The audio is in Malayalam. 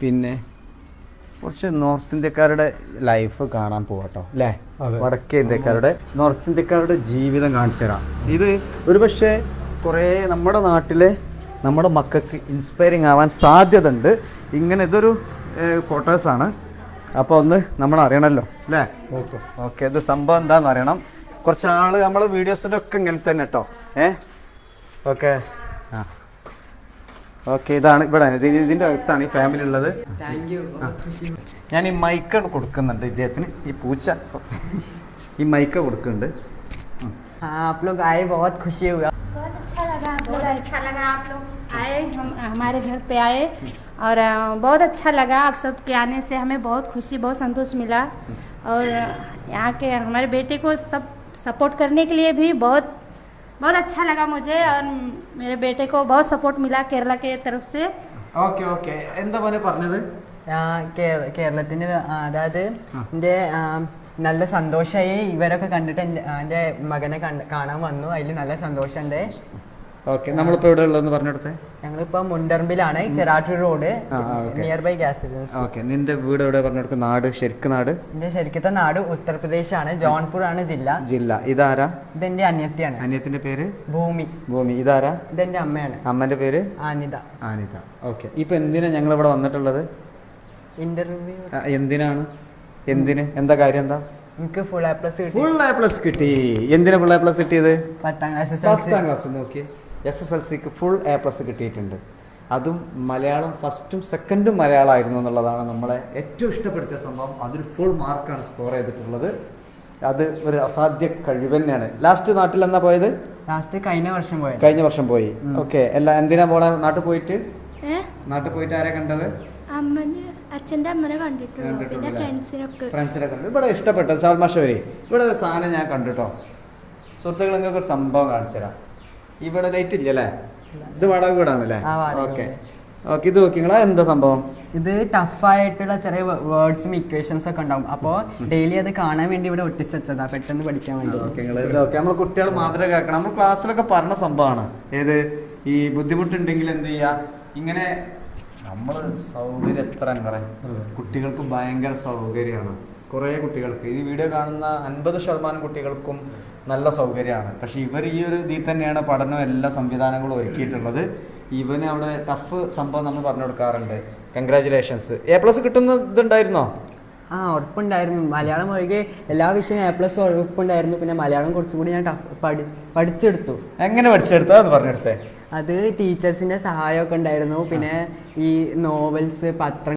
പിന്നെ കുറച്ച് നോർത്ത് ഇന്ത്യക്കാരുടെ ലൈഫ് കാണാൻ പോകട്ടോ അല്ലേ? വടക്കേ ഇന്ത്യക്കാരുടെ നോർത്ത് ഇന്ത്യക്കാരുടെ ജീവിതം കാണിച്ചു തരാം. ഇത് ഒരുപക്ഷെ കുറേ നമ്മുടെ നാട്ടിലെ നമ്മുടെ മക്കൾക്ക് ഇൻസ്പയറിങ് ആവാൻ സാധ്യത ഉണ്ട്. ഇങ്ങനെ ഇതൊരു ക്വാർട്ടേഴ്സാണ്. അപ്പോൾ ഒന്ന് നമ്മൾ അറിയണമല്ലോ അല്ലേ? ഓക്കെ, ഇത് സംഭവം എന്താണെന്ന് അറിയണം. കുറച്ച് ആൾ നമ്മളെ വീഡിയോസിൻ്റെ ഒക്കെ ഇങ്ങനെ തന്നെ കേട്ടോ. ഓക്കെ, ആ ഓക്കെ, ഇതാണ് ഇവിടെ ഇതിൻ്റെ അടുത്താണ് ഈ ഫാമിലി ഉള്ളത്. ഞാൻ ഈ മൈക്ക് കൊടുക്കുന്നുണ്ട് ഇദ്ദേഹത്തിന്. ഈ പൂച്ച ഈ മൈക്ക് കൊടുക്കുന്നുണ്ട്. आप लोग आए बहुत खुशी हुआ. बहुत अच्छा लगा आप लोग आए, हम हमारे घर पे आए और बहुत अच्छा लगा. आप सब के आने से हमें बहुत खुशी, बहुत संतोष मिला. और यहाँ के हमारे बेटे को सब सपोर्ट करने के लिए भी बहुत बहुत अच्छा लगा मुझे. और मेरे बेटे को बहुत सपोर्ट मिला केरला के तरफ से. ഓക്കെ ഓക്കെ, എന്താ പോലെ പറഞ്ഞത്? കേരളത്തിന് അതായത് എൻ്റെ നല്ല സന്തോഷമായി. ഇവരൊക്കെ കണ്ടിട്ട് എൻ്റെ മകനെ കാണാൻ വന്നു. അതിൽ നല്ല സന്തോഷമുണ്ട്. ഓക്കെ, നമ്മളിപ്പോൾ എവിടെ ഉള്ളതെന്ന് പറഞ്ഞെടുത്തേ? ഞങ്ങളിപ്പോൾ മുണ്ടർമ്പിലാണ്, Cherattur road, near by gas agency. Okay, നിന്റെ വീട് എവിടെ പറഞ്ഞെടുക്കും? നാട് ശരിക്കും നാട്? എൻ്റെ ശരിക്കത്തെ നാട് ഉത്തർപ്രദേശാണ്, ജോൺപൂർ ആണ് ജില്ല. ഇതാരാ? ഇതെന്റെ അനിയത്തിയാണ്. അനിയത്തിന്റെ പേര് ഭൂമി. ഇതാരാ? ഇതെന്റെ അമ്മയാണ്. അമ്മന്റെ പേര് അനിത. ഓക്കെ, ഇപ്പൊ എന്തിനാ ഞങ്ങൾ ഇവിടെ വന്നിട്ടുള്ളത്? ഇന്റർവ്യൂ. എന്താ കാര്യം? എന്താ? എനിക്ക് ഫുൾ എ പ്ലസ് കിട്ടി. എന്തിനാ ഫുൾ എ പ്ലസ് കിട്ടിയത്? 10ാം ക്ലാസ്. നോക്കി, SSLCക്ക് ഫുൾ എ പ്ലസ് കിട്ടിയിട്ടുണ്ട്. അതും മലയാളം ഫസ്റ്റും സെക്കൻഡും മലയാളമായിരുന്നു എന്നുള്ളതാണ് നമ്മളെ ഏറ്റവും ഇഷ്ടപ്പെടുത്തിയ സംഭവം. അതൊരു ഫുൾ മാർക്കാണ് സ്കോർ ചെയ്തിട്ടുള്ളത്. അത് ഒരു അസാധ്യ കഴിവ് തന്നെയാണ്. ലാസ്റ്റ് നാട്ടിൽ എന്നാ പോയത്? കഴിഞ്ഞ വർഷം പോയി. ഓക്കെ, എന്തിനാ പോണ? നാട്ടിൽ പോയിട്ട് ആരെ കണ്ടത്? അച്ഛൻ്റെ അമ്മനെ കണ്ടിട്ടുണ്ട്, പിന്നെ ഫ്രണ്ട്സിനെ കണ്ടു. ഇവിടെ ഇഷ്ടപ്പെട്ടത് സാൽമാഷോരി ഇവിടെ ഒരു സാധനം ഞാൻ കണ്ടുട്ടോ. സുഹൃത്തുക്കൾ, നിങ്ങൾക്ക് ഒരു സംഭവം കാണിച്ചു തരാം. ഇവിടെ ലൈറ്റ് ഇല്ല അല്ലേ? ഇത് വാടക വീടാണല്ലേ? ഓക്കെ ഓക്കെ, ഇത് നോക്കി നിങ്ങളാ എന്താ സംഭവം? ഇത് ടഫായിട്ടുള്ള ചെറിയ വേർഡ്സും ഇക്വേഷൻസ് ഒക്കെ ഉണ്ടാവും. അപ്പോൾ ഡെയിലി അത് കാണാൻ വേണ്ടി ഇവിടെ ഒട്ടിച്ചതാ, പെട്ടെന്ന് പഠിക്കാൻ വേണ്ടി. ഓക്കെ, നമ്മൾ കുട്ടികൾ മാത്രമേ കേൾക്കണം. നമ്മൾ ക്ലാസ്സിലൊക്കെ പറഞ്ഞ സംഭവമാണ്. ഏത് ഈ ബുദ്ധിമുട്ടുണ്ടെങ്കിൽ എന്ത് ചെയ്യുക, ഇങ്ങനെ നമ്മൾ സൗകര്യം എത്ര പറയാം, കുട്ടികൾക്ക് ഭയങ്കര സൗകര്യമാണ്. കുറേ കുട്ടികൾക്ക് ഈ വീഡിയോ കാണുന്ന 50% കുട്ടികൾക്കും നല്ല സൗകര്യമാണ്. പക്ഷെ ഇവർ ഈ ഒരു ഇതിൽ തന്നെയാണ് പഠനവും എല്ലാ സംവിധാനങ്ങളും ഒരുക്കിയിട്ടുള്ളത്. ഇവന് അവിടെ ടഫ് സംഭവം നമ്മൾ പറഞ്ഞു കൊടുക്കാറുണ്ട്. കൺഗ്രാജുലേഷൻസ്. എ പ്ലസ് കിട്ടുന്ന ഇതുണ്ടായിരുന്നോ? ഉറപ്പുണ്ടായിരുന്നു. മലയാളം ഒഴികെ എല്ലാ വിഷയവും എ പ്ലസ് ഉറപ്പുണ്ടായിരുന്നു. പിന്നെ മലയാളം കുറച്ചുകൂടി ഞാൻ പഠിച്ചെടുത്തു. എങ്ങനെ പഠിച്ചെടുത്തോ എന്ന് പറഞ്ഞെടുത്തേ? അത് ടീച്ചേഴ്സിന്റെ സഹായമൊക്കെ ഉണ്ടായിരുന്നു. പിന്നെ ഈ നോവൽസ്, പത്രം